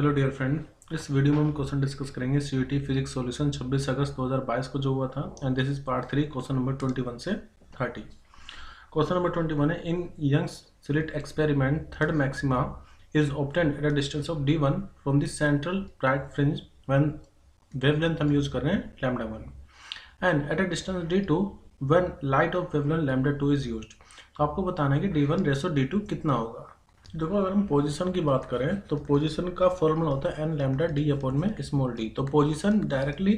Hello dear friend, इस video में हम क्वेश्चन डिस्कस करेंगे सीयूटी फिजिक्स सॉल्यूशन 26 अगस्त 2022 को जो हुआ था and this is part 3 question number 21 से 30। क्वेश्चन नंबर 21 है in Young's slit experiment third maxima is obtained at a distance of d1 from the central bright fringe when wavelength हम use कर रहे हैं lambda 1 and at a distance d2 when light of wavelength lambda 2 is used. तो आपको बताना है कि d1 ratio d2 कितना होगा। देखो, अगर हम पोजीशन की बात करें तो पोजीशन का फॉर्मूला होता है एन लैम्डा डी अपॉन में स्मॉल डी। तो पोजीशन डायरेक्टली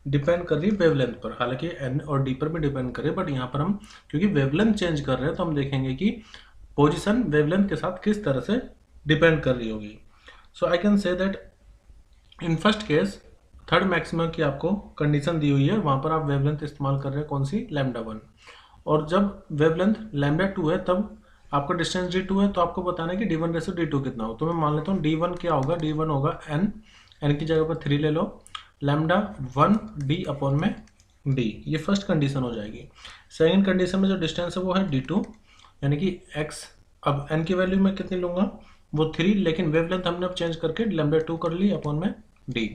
डिपेंड कर रही है वेवलेंथ पर, हालांकि एन और डी पर भी डिपेंड करे, बट यहाँ पर हम क्योंकि वेवलेंथ चेंज कर रहे हैं तो हम देखेंगे कि पोजीशन वेवलेंथ के साथ किस तरह से डिपेंड कर रही होगी। So I can say that in first case third maximum की आपको कंडीशन दी हुई है, वहां पर आप वेवलेंथ इस्तेमाल कर रहे हैं कौन सी, लैम्डा 1। और जब वेवलेंथ लैम्डा 2 है तब आपका डिस्टेंस d2 है, तो आपको बताना है कि d1 रेसो d2 कितना हो। तो मैं मान लेता हूँ d1 क्या होगा, d1 होगा n की जगह पर 3 ले लो, लैम्डा 1 d अपॉन में d। ये फर्स्ट कंडीशन हो जाएगी। सेकंड कंडीशन में जो डिस्टेंस है वो है d2, यानी कि x। अब n की वैल्यू मैं कितनी लूंगा, वो 3, लेकिन वेवलेंथ हमने अब चेंज करके लैम्डा 2 कर ली अपॉन में d।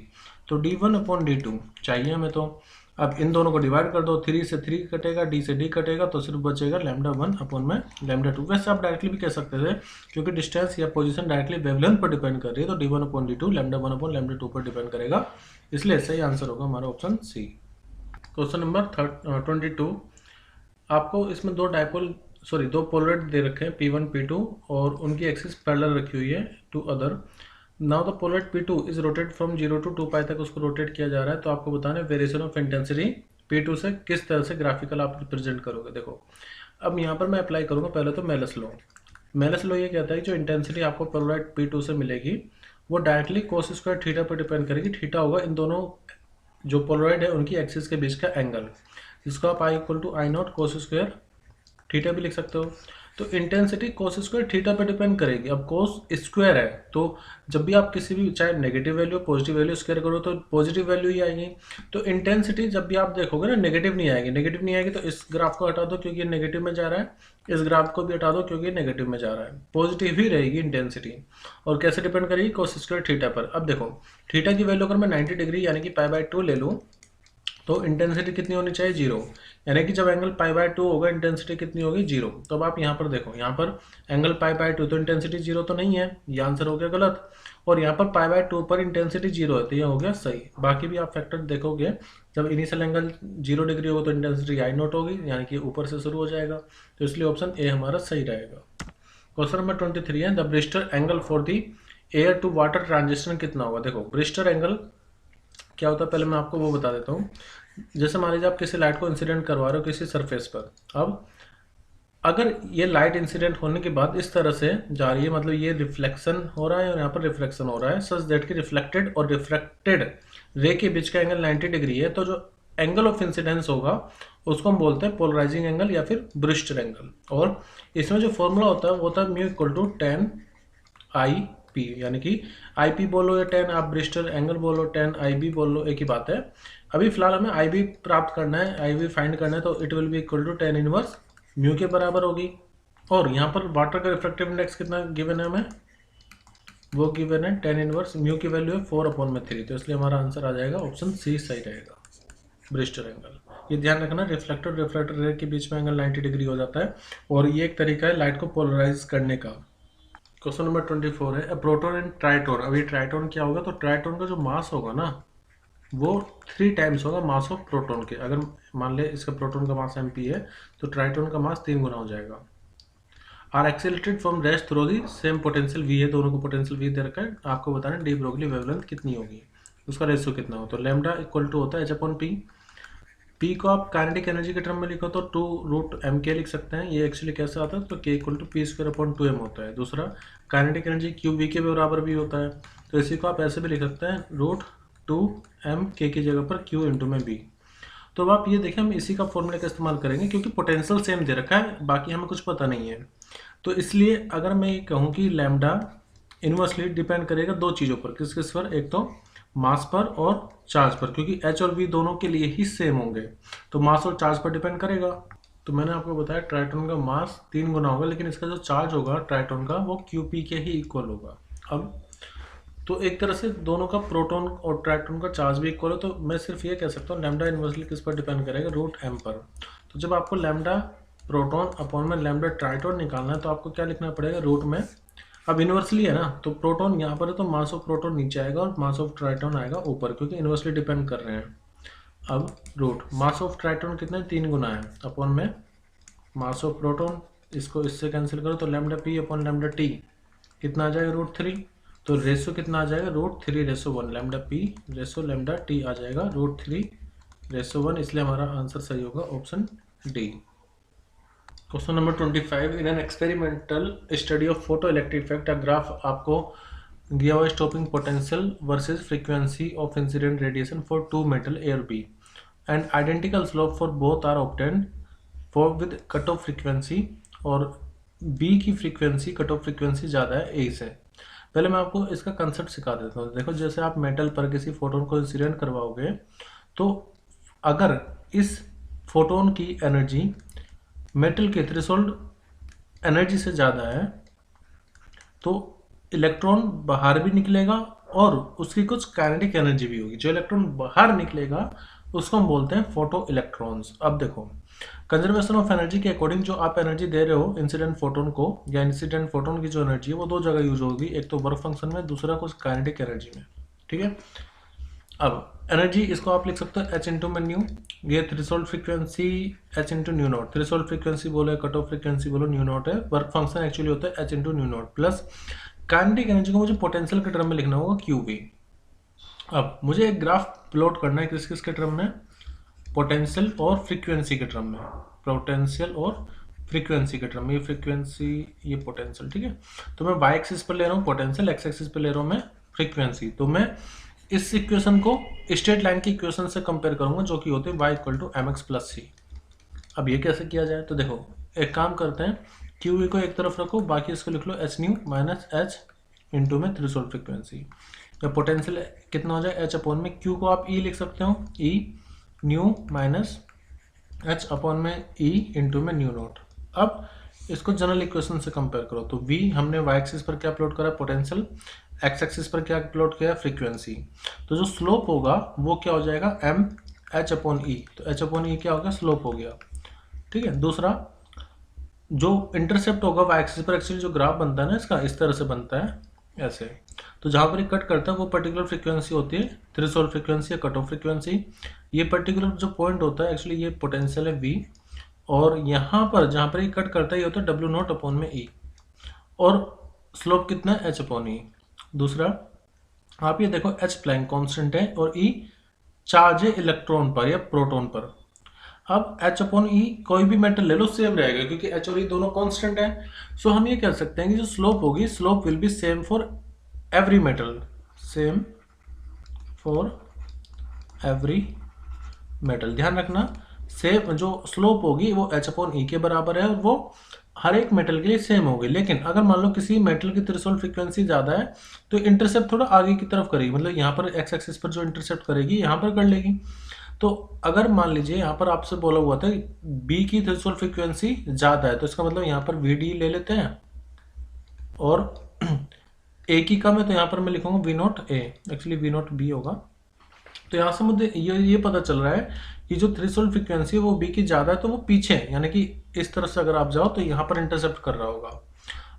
तो d1 अपॉन d2 चाहिए हमें। तो अब इन दोनों को डिवाइड कर दो, 3 से 3 कटेगा, d से d कटेगा, तो सिर्फ बचेगा लैम्डा 1 अपॉन में लैम्डा 2। वैसे आप डायरेक्टली भी कह सकते थे, क्योंकि डिस्टेंस या पोजीशन डायरेक्टली वेवलेंथ पर डिपेंड कर रही है, तो d1 upon d2 lambda 1 upon lambda 2 पर डिपेंड करेगा, इसलिए सही आंसर होगा हमारा ऑप्शन सी। क्वेश्चन नंबर 22, आपको इसमें दो पोलराइड दे रखे हैं P1 P2 और उनकी एक्सिस पैरेलल रखी हुई है to other. Now the polaroid P2 is rotate from 0 to 2 pi तक उसको रोटेट किया जा रहा है। तो आपको बताना है वेरिएशन ऑफ इंटेंसिटी P2 से किस तरह से ग्राफिकल आप रिप्रेजेंट करोगे। देखो, अब यहाँ पर मैं अप्लाई करूँगा पहले तो मेलस लॉ। मेलस लॉ ये कहता है कि जो इंटेंसिटी आपको पोलराइड P2 से मिलेगी वो डायरेक्टली कोस स्क्वायर थीटा पर डिपेंड करेगी। थीटा होगा इन दोनों जो पोलराइड है उनकी एक्सिस के बीच का एंगल, जिसको आप I equal to I naught cos square theta भी लिख सकते हो। तो इंटेंसिटी कोस स्क्वायर थीटा पे डिपेंड करेगी। अब कोस स्क्वायर है तो जब भी आप किसी भी चाहे negative value positive value square करो तो पॉजिटिव वैल्यू ही आएगी। तो इंटेंसिटी जब भी आप देखोगे ना नेगेटिव नहीं आएगी, नेगेटिव नहीं आएगी तो इस ग्राफ को हटा दो क्योंकि ये नेगेटिव में जा रहा है, इस ग्राफ को भी हटा दो क्योंकि नेगेटिव में जा रहा है, पॉजिटिव ही रहेगी इंटेंसिटी। और कैसे डिपेंड करेगी, कोस स्क्वायर थीटा पर। अब देखो, थीटा की वैल्यू अगर मैं 90 डिग्री यानी कि π/2 ले लूँ तो इंटेंसिटी कितनी होनी चाहिए, 0। यानी कि जब एंगल π/2 होगा इंटेंसिटी कितनी होगी, 0। तो अब आप यहाँ पर देखो, यहाँ पर एंगल π/2 तो इंटेंसिटी 0 तो नहीं है, ये आंसर हो गया गलत। और यहाँ पर π/2 पर इंटेंसिटी 0 है तो ये हो गया सही। बाकी भी आप फैक्टर देखोगे, जब इनिशियल एंगल 0 डिग्री होगा तो इंटेंसिटी आई नॉट होगी, यानी कि ऊपर से शुरू हो जाएगा। तो इसलिए ऑप्शन ए हमारा सही रहेगा। क्वेश्चन नंबर 23 है the Brewster angle for the air to water transition कितना होगा। देखो, ब्रिस्टर एंगल क्या होता है पहले मैं आपको वो बता देता हूँ। जैसे मान लीजिए आप किसी लाइट को इंसिडेंट करवा रहे हो किसी सरफेस पर। अब अगर ये लाइट इंसिडेंट होने के बाद इस तरह से जा रही है, मतलब ये रिफ्लेक्शन हो रहा है और यहाँ पर रिफ्लेक्शन हो रहा है, सच दैट कि रिफ्लेक्टेड और रिफ्रैक्टेड रे के बीच का एंगल 90 डिग्री है, तो जो एंगल ऑफ इंसिडेंस होगा उसको हम बोलते हैं पोलराइजिंग एंगल या फिर ब्रिस्टर एंगल। और इसमें जो फॉर्मूला होता है वो होता है mu equal to 10 I P, यानी कि आई पी बोलो या 10 आप ब्रिस्टर एंगल बोलो, 10 आई बी बोल लो, एक ही बात है। अभी फिलहाल हमें आई बी प्राप्त करना है, आई बी फाइंड करना है, तो it will be equal to 10 inverse mu के बराबर होगी। और यहाँ पर वाटर का रिफ्रैक्टिव इंडेक्स कितना गिवन है हमें, वो गिवन है 10 इनवर्स म्यू की वैल्यू है 4/3। तो इसलिए हमारा आंसर आ जाएगा ऑप्शन सी सही रहेगा, ब्रिस्टर एंगल। ये ध्यान रखना, रिफ्लेक्टर रिफ्लेक्टर रे के बीच में एंगल 90 डिग्री हो जाता है और ये एक तरीका है लाइट को पोलराइज करने का। क्वेश्चन नंबर 24 है प्रोटॉन एंड ट्राइटॉन। अभी ट्राइटॉन क्या होगा, तो ट्राइटॉन का जो मास होगा ना वो 3 टाइम्स होगा मास ऑफ प्रोटॉन के। अगर मान ले इसका प्रोटॉन का मास mp है तो ट्राइटॉन का मास 3 गुना हो जाएगा। Are accelerated from rest through the same potential v है, दोनों को पोटेंशियल v दे रखा है। आपको बताना है डी ब्रोगली वेवलेंथ कितनी होगी, उसका रेशियो कितना हो। तो लैम्डा इक्वल टू होता है h/p। p को आप काइनेटिक एनर्जी के टर्म में लिखो तो 2√mk लिख सकते हैं। ये एक्चुअली कैसे आता है, तो k इक्वल टू p²/2m होता है। दूसरा काइनेटिक एनर्जी q v के बराबर भी होता है, तो इसी को आप ऐसे भी लिख सकते हैं √2m k की जगह पर q इंटू में v। तो अब आप ये देखें, हम इसी का फॉर्मूले का इस्तेमाल करेंगे क्योंकि पोटेंशियल सेम दे रखा है, बाकी हमें कुछ पता नहीं है। तो इसलिए अगर मैं ये कहूँ कि लैम्डा इनवर्सली डिपेंड करेगा दो चीज़ों पर, किस किस पर, एक तो मास पर और चार्ज पर, क्योंकि h और v दोनों के लिए ही सेम होंगे, तो मास और चार्ज पर डिपेंड करेगा। तो मैंने आपको बताया ट्राइटॉन का मास 3 गुना होगा, लेकिन इसका जो चार्ज होगा ट्राइटॉन का वो QP के ही इक्वल होगा। अब तो एक तरह से दोनों का प्रोटॉन और ट्रैक्टोन का चार्ज भी इक्वल है, तो मैं सिर्फ ये कह सकता हूँ लैम्डा इन्वर्सली किस पर डिपेंड करेगा, रूट एम पर। तो जब आपको लैम्डा प्रोटॉन अपॉन में लैम्डा ट्राइटोन निकालना है तो आपको क्या लिखना पड़ेगा, रूट में। अब इन्वर्सली है ना, तो प्रोटॉन यहाँ पर है तो मास ऑफ प्रोटॉन नीचे आएगा और मास ऑफ ट्राइटोन आएगा ऊपर, क्योंकि इन्वर्सली डिपेंड कर रहे हैं। अब रूट मास ऑफ ट्राइटोन कितना है, 3 गुना है, अपॉन में मास ऑफ प्रोटॉन, इसको इससे कैंसिल करो तो lambda P upon lambda T कितना आ जाएगा, रूट 3। तो रेशो कितना आ जाएगा, root 3:1, lambda P ratio lambda T आ जाएगा रूट 3:1, इसलिए हमारा आंसर सही होगा option D. Question number 25, in an experimental study of photoelectric effect a graph आपको दिया हुआ stopping potential versus frequency of incident radiation for 2 metal A और B and identical slope for both are obtained for with cut off frequency, और B की frequency cut off frequency ज़्यादा है ए से। पहले मैं आपको इसका कंसेप्ट सिखा देता हूँ। देखो जैसे आप मेटल पर किसी फोटोन को इंसिडेंट करवाओगे, तो अगर इस फोटोन की एनर्जी मेटल के थ्रेशोल्ड एनर्जी से ज़्यादा है तो इलेक्ट्रॉन बाहर भी निकलेगा और उसकी कुछ काइनेटिक एनर्जी भी होगी। जो इलेक्ट्रॉन बाहर निकलेगा उसको हम बोलते हैं फोटो इलेक्ट्रॉन्स। अब देखो कंजर्वेशन ऑफ एनर्जी के अकॉर्डिंग जो आप एनर्जी दे रहे हो इंसिडेंट फोटोन को, या इंसिडेंट फोटोन की जो एनर्जी है वो 2 जगह यूज होगी, एक तो वर्क फंक्शन में, दूसरा कुछ काइनेटिक एनर्जी में। ठीक है, अब एनर्जी इसको आप लिख सकते हो एच इंटू में न्यू, ये threshold frequency H into new not, threshold frequency बोलो कट ऑफ फ्रीक्वेंसी बोलो न्यू नॉट है, वर्क फंक्शन एक्चुअली होता है H into new not, plus kinetic energy को मुझे पोटेंशियल के टर्म में लिखना होगा क्यू वी। अब मुझे एक ग्राफ प्लॉट करना है किस किस के टर्म में, पोटेंशियल और फ्रीक्वेंसी के टर्म में, पोटेंशियल और फ्रीक्वेंसी के टर्म में, ये फ्रीक्वेंसी ये पोटेंशियल। ठीक है, तो मैं वाई एक्सिस पर ले रहा हूँ पोटेंशियल, एक्स एक्सिस पर ले रहा हूँ मैं फ्रीक्वेंसी। तो मैं इस इक्वेशन को स्ट्रेट लाइन की इक्वेशन से कंपेयर करूंगा जो कि होते हैं y equal to M X plus C. अब ये कैसे किया जाए, तो देखो एक काम करते हैं, क्यू वी को एक तरफ रखो, बाकी इसको लिख लो H nu minus H into में थ्रेशोल्ड फ्रीक्वेंसी, या पोटेंशियल कितना हो जाए एच अपॉन में क्यू को आप ई लिख सकते हो, ई न्यू माइनस एच अपॉन में ई इंटू में न्यू नोट। अब इसको जनरल इक्वेशन से कंपेयर करो, तो v हमने y एक्सिस पर क्या प्लॉट करा पोटेंशियल, x एक्सिस पर क्या प्लॉट किया फ्रीक्वेंसी, तो जो स्लोप होगा वो क्या हो जाएगा m h अपॉन ई, तो h अपॉन ई क्या हो गया स्लोप हो गया। ठीक है, दूसरा जो इंटरसेप्ट होगा y एक्सिस पर, एक्चुअली जो ग्राफ बनता है ना इसका इस तरह से बनता है ऐसे, तो जहाँ पर कट करता है वो पर्टिकुलर फ्रीक्वेंसी होती है थ्रेशोल्ड फ्रीक्वेंसी या कट ऑफ फ्रीक्वेंसी। ये पर्टिकुलर जो पॉइंट होता है एक्चुअली ये पोटेंशियल है v, और यहाँ पर जहाँ पर ये कट करता है ये होता है डब्ल्यू नॉट अपॉन में ई, और स्लोप कितना है एच अपॉन ई। दूसरा आप ये देखो एच प्लैंक कांस्टेंट है और ई चार्ज है इलेक्ट्रॉन पर या प्रोटॉन पर। अब एच अपॉन ई कोई भी मेटल ले लो सेम रहेगा क्योंकि एच और ई दोनों कांस्टेंट है। सो हम ये कह सकते हैं कि जो स्लोप होगी slope will be same for every metal, same for every metal. ध्यान रखना सेम जो स्लोप होगी वो एच अपॉन ई के बराबर है और वो हर एक मेटल के लिए सेम होगी। लेकिन अगर मान लो किसी मेटल की थ्रेशोल्ड फ्रीक्वेंसी ज़्यादा है तो इंटरसेप्ट थोड़ा आगे की तरफ करेगी, मतलब यहाँ पर एक्स एक्सिस पर जो इंटरसेप्ट करेगी यहाँ पर कर लेगी। तो अगर मान लीजिए यहाँ पर आपसे बोला हुआ था बी की थ्रेशोल्ड फ्रीक्वेंसी ज़्यादा है तो इसका मतलब यहाँ पर वी डी ले लेते हैं, और ए की कम है तो यहाँ पर मैं लिखूंगा V not A, actually V not B होगा। तो यहाँ से मुझे ये पता चल रहा है कि जो थ्रेशोल्ड फ्रीक्वेंसी है वो बी की ज़्यादा है तो वो पीछे है, यानी कि इस तरह से अगर आप जाओ तो यहाँ पर इंटरसेप्ट कर रहा होगा।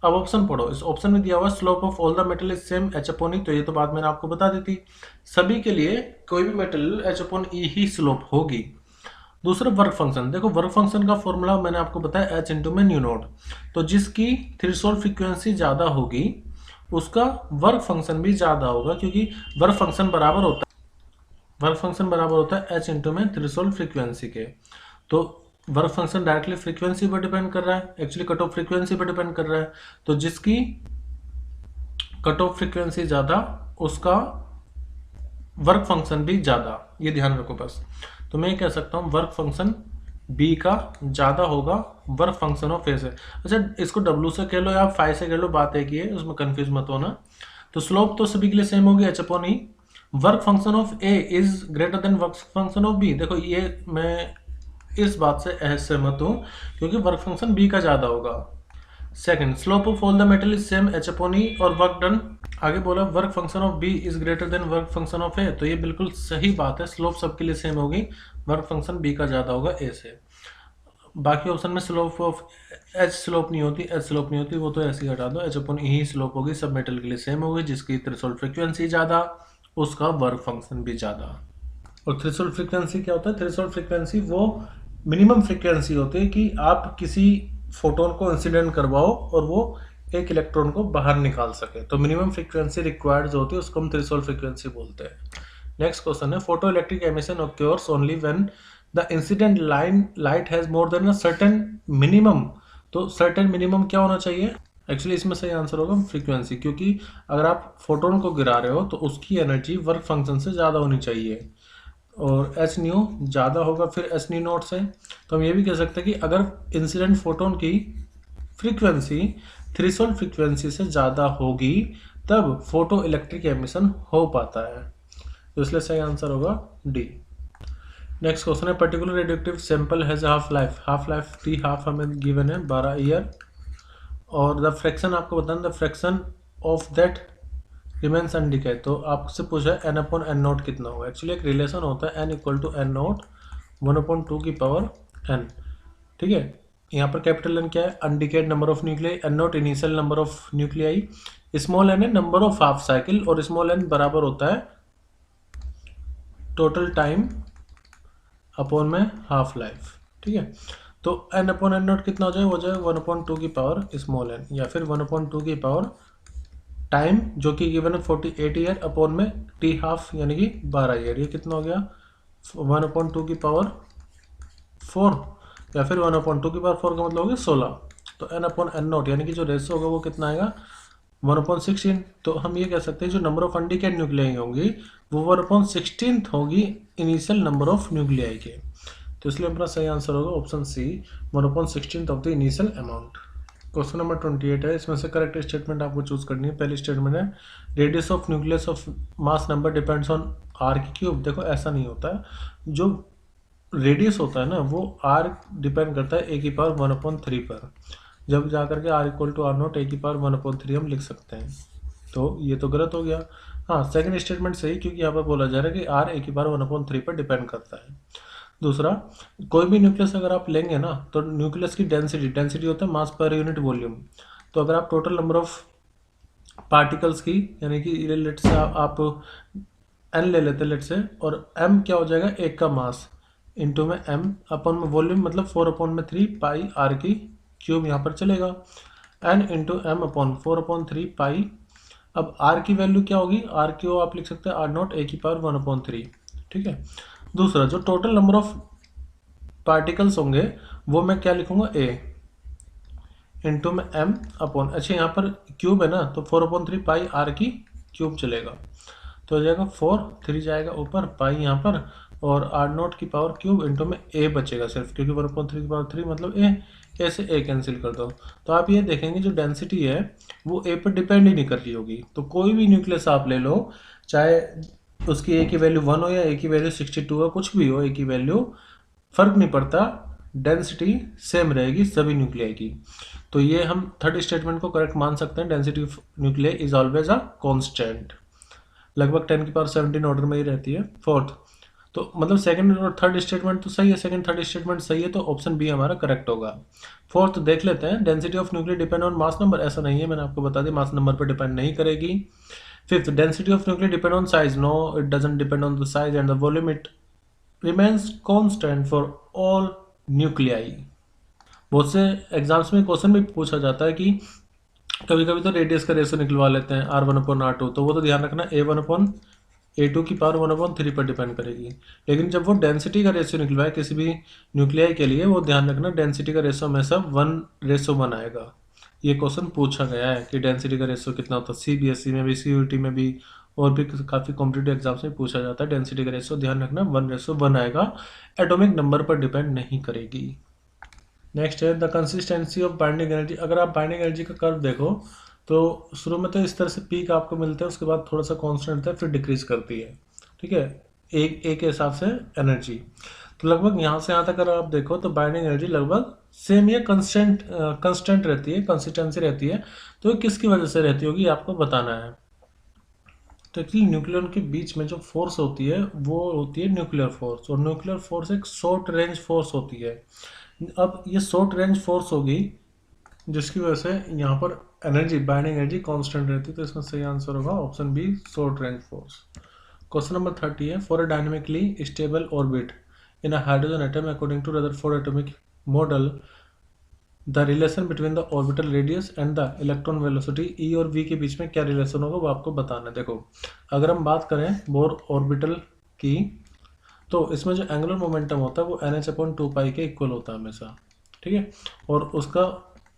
अब ऑप्शन पढ़ो, इस ऑप्शन में दिया हुआ slope of all the metal is same H upon E, तो ये तो बात मैंने आपको बता दी थी, सभी के लिए कोई भी मेटल एच अपॉन ई ही स्लोप होगी। दूसरा वर्क फंक्शन, देखो वर्क फंक्शन का फॉर्मूला मैंने आपको बताया एच इंटू में न्यू नॉट, तो जिसकी थ्रेशोल्ड फ्रीक्वेंसी ज़्यादा होगी उसका वर्क फंक्शन भी ज़्यादा होगा, क्योंकि वर्क फंक्शन बराबर होता है एच इंटू में थ्रेशोल्ड फ्रीक्वेंसी के। तो वर्क फंक्शन डायरेक्टली फ्रीक्वेंसी पर डिपेंड कर रहा है, एक्चुअली कट ऑफ फ्रीक्वेंसी पर डिपेंड कर रहा है, तो जिसकी कट ऑफ फ्रीक्वेंसी ज़्यादा उसका वर्क फंक्शन भी ज़्यादा, ये ध्यान रखो बस। तो मैं कह सकता हूँ वर्क फंक्शन बी का ज़्यादा होगा वर्क फंक्शन ऑफ ए से। अच्छा इसको डब्ल्यू से कह लो या फाइव से कह लो, बात एक ही है, उसमें कन्फ्यूज मत होना। तो स्लोप तो सभी के लिए सेम होगी H upon E, work function of A is greater than work function of B. देखो ये मैं इस बात से असहमत हूँ क्योंकि वर्क फंक्शन बी का ज़्यादा होगा। Second, slope of all the metal is same H upon E और वर्क डन आगे बोला work function of B is greater than work function of A, तो ये बिल्कुल सही बात है, स्लोप सबके लिए सेम होगी, वर्क फंक्शन बी का ज़्यादा होगा ए से। बाकी ऑप्शन में स्लोप ऑफ एच स्लोप नहीं होती, एच स्लोप नहीं होती, वो तो ऐसे ही हटा दो, एच अपन ही स्लोप होगी, सब मेटल के लिए सेम होगी, जिसकी थ्रेशोल्ड फ्रीक्वेंसी ज़्यादा उसका वर्क फंक्शन भी ज़्यादा। और थ्रेशोल्ड फ्रीक्वेंसी क्या होता है? थ्रेशोल्ड फ्रीक्वेंसी वो मिनिमम फ्रीक्वेंसी होती है कि आप किसी फोटोन को इंसिडेंट करवाओ और वो एक इलेक्ट्रॉन को बाहर निकाल सके, तो मिनिमम फ्रीक्वेंसी रिक्वायर्ड जो होती है उसको हम थ्रेशोल्ड फ्रीक्वेंसी बोलते हैं। नेक्स्ट क्वेश्चन है photoelectric emission occurs only when the incident light has more than a certain minimum, तो सर्टेन मिनिमम क्या होना चाहिए? एक्चुअली इसमें सही आंसर होगा फ्रीक्वेंसी, क्योंकि अगर आप फोटोन को गिरा रहे हो तो उसकी एनर्जी वर्क फंक्शन से ज़्यादा होनी चाहिए, और एच न्यू ज़्यादा होगा फिर एच न्यू नॉट से। तो हम ये भी कह सकते हैं कि अगर इंसिडेंट फोटोन की फ्रीक्वेंसी थ्रेशोल्ड फ्रीक्वेंसी से ज़्यादा होगी तब फोटो इलेक्ट्रिक एमिशन हो पाता है, तो इसलिए सही आंसर होगा डी। नेक्स्ट क्वेश्चन है particular radioactive sample has half life T half हमें गिवन है 12 ईयर, और द फ्रैक्शन आपको बताना, the fraction of that remains undecayed, तो आपसे पूछा है एन अपॉन एन नोट कितना होगा। एक्चुअली एक रिलेशन होता है N equal to N not 1/2 की पावर एन, ठीक है। यहाँ पर कैपिटल एन क्या है? Undecayed number of nuclei, N naught initial number of nuclei, small N है नंबर ऑफ हाफ साइकिल, और स्मॉल एन बराबर होता है टोटल टाइम अपॉन में हाफ लाइफ, ठीक है। तो एन अपॉन एन नोट कितना हो जाए? हो जाए 1/2 की पावर स्मॉल एन, या फिर 1/2 की पावर टाइम जो कि गिवन है 48 ईयर अपॉन में टी हाफ यानी कि 12 ईयर, ये कितना हो गया? 1/2 की पावर 4, या फिर 1/2 की पावर 4 का मतलब हो गया 16। तो एन अपॉन एन नोट यानी कि जो रेशो होगा वो कितना आएगा? 1/16। तो हम ये कह सकते हैं जो नंबर ऑफ अनडिकेड न्यूक्लियाई होंगी वो 1/16 होगी इनिशियल नंबर ऑफ न्यूक्लियाई के, तो इसलिए हमारा सही आंसर होगा option C 1/16 of the initial amount. Question number 28 है, इसमें से करेक्ट स्टेटमेंट आपको चूज करनी है। पहली स्टेटमेंट है radius of nucleus of mass number depends on R की क्यूब। देखो ऐसा नहीं होता है, जो रेडियस होता है ना वो आर डिपेंड करता है ए की पावर 1/3 पर, जब जाकर के R equal to R naught A की पावर 1/3 हम लिख सकते हैं, तो ये तो गलत हो गया। हाँ सेकंड स्टेटमेंट सही, क्योंकि यहाँ पर बोला जा रहा है कि आर ए की पावर 1/3 पर डिपेंड करता है। दूसरा, कोई भी न्यूक्लियस अगर आप लेंगे ना तो न्यूक्लियस की डेंसिटी होता है मास पर यूनिट वॉल्यूम, तो अगर आप टोटल नंबर ऑफ पार्टिकल्स की यानी कि लेट से आप एन ले लेते लेट से, और एम क्या हो जाएगा? एक का मास इंटू में एम अपन में वॉल्यूम, मतलब 4/3 पाई आर की क्यूब यहाँ पर चलेगा, एन इंटू एम अपॉन 4/3 पाई। अब आर की वैल्यू क्या होगी? आर की वो आप लिख सकते हैं आर नॉट ए की पावर 1/3, ठीक है। दूसरा, जो टोटल नंबर ऑफ पार्टिकल्स होंगे वो मैं क्या लिखूंगा? ए इंटू में एम अपॉन, अच्छा यहाँ पर क्यूब है ना तो 4/3 पाई आर की क्यूब चलेगा, तो हो जाएगा 4, 3 जाएगा ऊपर, पाई यहाँ पर, और आर नॉट की पावर क्यूब इंटू में ए बचेगा सिर्फ, क्योंकि 1/3 की पावर 3 मतलब ए से ए कैंसिल कर दो। तो आप ये देखेंगे जो डेंसिटी है वो ए पर डिपेंड ही नहीं कर रही होगी। तो कोई भी न्यूक्लियस आप ले लो, चाहे उसकी ए की वैल्यू 1 हो या ए की वैल्यू 62 हो, कुछ भी हो, ए की वैल्यू फर्क नहीं पड़ता, डेंसिटी सेम रहेगी सभी न्यूक्लियाई की। तो ये हम थर्ड स्टेटमेंट को करेक्ट मान सकते हैं, density of nuclei is always a constant, लगभग 10 की पावर 17 ऑर्डर में ही रहती है। फोर्थ, तो मतलब सेकंड और थर्ड स्टेटमेंट तो सही है, सेकंड थर्ड स्टेटमेंट सही है, तो ऑप्शन बी हमारा करेक्ट होगा। फोर्थ देख लेते हैं, density of nuclear depend on mass number, ऐसा नहीं है, मैंने आपको बता दिया मास नंबर पर डिपेंड नहीं करेगी। Fifth, density of nuclear depend on size, no it doesn't depend on the size and the volume, it remains constant for all nuclei. बहुत से एग्जाम्स में क्वेश्चन भी पूछा जाता है कि कभी कभी तो रेडियस का रेशो निकलवा लेते हैं R1/R2, तो वो तो ध्यान रखना A1/A2 की पावर 1/3 पर डिपेंड करेगी। लेकिन जब वो डेंसिटी का रेशियो निकलवाए किसी भी न्यूक्लियाई के लिए, वो ध्यान रखना डेंसिटी का रेशियो हमेशा 1:1 आएगा। ये क्वेश्चन पूछा गया है कि डेंसिटी का रेशियो कितना होता है, CBSE में भी, CUET में भी, और भी काफ़ी कॉम्पिटिटिव एग्जाम्स में पूछा जाता है। डेंसिटी का रेशियो ध्यान रखना 1:1 आएगा, एटॉमिक नंबर पर डिपेंड नहीं करेगी। नेक्स्ट है the consistency of binding energy. अगर आप बाइंडिंग एनर्जी का कर्व देखो तो शुरू में तो इस तरह से पीक आपको मिलता है, उसके बाद थोड़ा सा कांस्टेंट रहता है, फिर डिक्रीज करती है, ठीक है, एक के हिसाब से एनर्जी। तो लगभग यहाँ से यहाँ तक अगर आप देखो तो बाइंडिंग एनर्जी लगभग सेम या कंस्टेंट रहती है, कंसिस्टेंसी रहती है। तो किसकी वजह से रहती होगी आपको बताना है। तो एक्चुअली न्यूक्लियन के बीच में जो फोर्स होती है वो होती है न्यूक्लियर फोर्स, और न्यूक्लियर फोर्स एक शॉर्ट रेंज फोर्स होती है। अब ये शॉर्ट रेंज फोर्स होगी जिसकी वजह से यहाँ पर एनर्जी, बाइंडिंग एनर्जी कांस्टेंट रहती है, तो इसमें सही आंसर होगा option B, short range force. Question number 30 है, for a dynamically stable orbit in a hydrogen atom according to Rutherford atomic model the relation between the orbital radius and the electron velocity, E और V के बीच में क्या relation होगा वो आपको बताना है। देखो अगर हम बात करें बोर ऑर्बिटल की, तो इसमें जो एंगुलर मोमेंटम होता है वो NH/2π के इक्वल होता है हमेशा, ठीक है, और उसका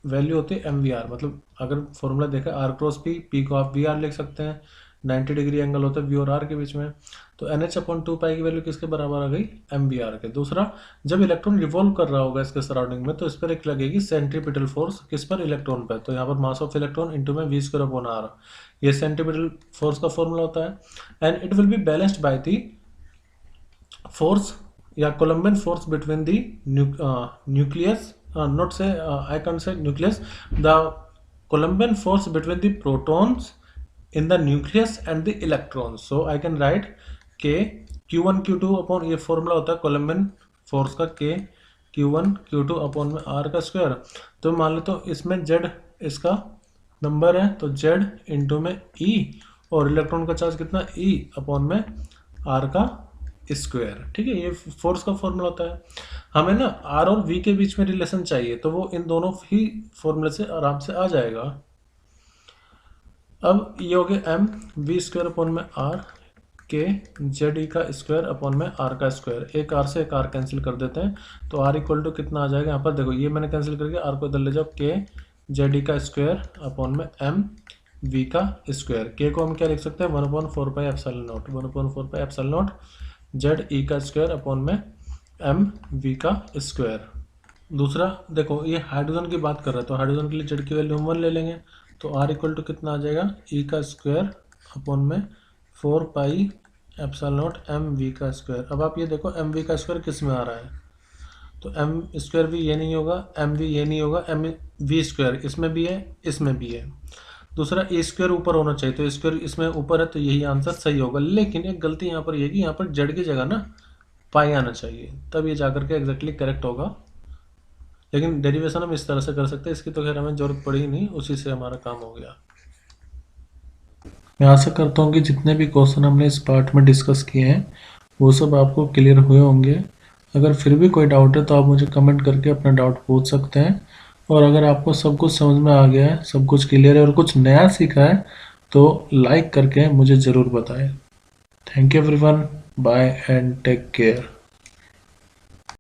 वैल्यू होती है mvr, मतलब अगर फॉर्मूला देखा r×p, p को आप vr लिख सकते हैं, 90 डिग्री एंगल होता है v और r के बीच में, तो NH/2π की वैल्यू किसके बराबर आ गई, mvr के। दूसरा, जब इलेक्ट्रॉन रिवॉल्व कर रहा होगा इसके सराउंडिंग में, तो इस पर एक लगेगी सेंट्रीपिटल फोर्स, किस पर, इलेक्ट्रॉन पर, तो यहाँ पर मास ऑफ इलेक्ट्रॉन इंटू में v²/r, ये सेंट्रीपिटल फोर्स का फॉर्मूला होता है। And it will be balanced by the force या Coulombian force between the nucleus, not say I can't say nucleus, the Coulombian force between the protons in the nucleus and the electrons. So I can write K Q1 Q2 upon, ये formula होता है Coulombian force का, K Q1 Q2 upon में R का square. तो मान लो तो इसमें Z इसका नंबर है, तो Z इंटू में E, और इलेक्ट्रॉन का चार्ज कितना, E अपॉन में R का स्क्वायर, ठीक है, ये फोर्स का फॉर्मूला होता है। हमें ना आर और वी के बीच में रिलेशन चाहिए, तो वो इन दोनों ही फॉर्मूले से आराम से आ जाएगा। अब ये हो गया एम v² अपॉन में आर के जेड ई का स्क्वायर अपॉन में आर का स्क्वायर, एक आर से एक आर कैंसिल कर देते हैं, तो आर इक्वल टू कितना आ जाएगा, यहाँ पर देखो ये मैंने कैंसिल करके आर को इधर ले जाओ, के जेड ई का स्क्वायर अपॉन में एम वी का स्क्वायर, के को हम क्या लिख सकते हैं, 1/4πε0, 1/4πε0 जेड ई का स्क्वायर अपॉन में एम वी का स्क्वायर। दूसरा देखो ये हाइड्रोजन की बात कर रहा है, तो हाइड्रोजन के लिए जेड की वैल्यू हम 1 ले लेंगे, तो आर इक्वल टू कितना आ जाएगा, ई का स्क्वायर अपॉन में 4πε0 एम वी का स्क्वायर। अब आप ये देखो एम वी का स्क्वायर किस में आ रहा है, तो एम स्क्वायर भी ये नहीं होगा, एम वी ये नहीं होगा, एम वी स्क्वायर इसमें भी है, इसमें भी है। दूसरा ए स्क्वायर ऊपर होना चाहिए, तो स्क्वायर इसमें ऊपर है, तो यही आंसर सही होगा। लेकिन एक गलती यहाँ पर ये कि यहाँ पर जेड की जगह ना पाई आना चाहिए, तब ये जाकर के एग्जैक्टली करेक्ट होगा। लेकिन डेरिवेशन हम इस तरह से कर सकते हैं, इसकी तो खैर हमें जरूरत पड़ी नहीं, उसी से हमारा काम हो गया। मैं आशा करता हूँ कि जितने भी क्वेश्चन हमने इस पार्ट में डिस्कस किए हैं वो सब आपको क्लियर हुए होंगे। अगर फिर भी कोई डाउट है तो आप मुझे कमेंट करके अपना डाउट पूछ सकते हैं, और अगर आपको सब कुछ समझ में आ गया है, सब कुछ क्लियर है और कुछ नया सीखा है, तो लाइक करके मुझे ज़रूर बताएं। Thank you everyone, bye and take care.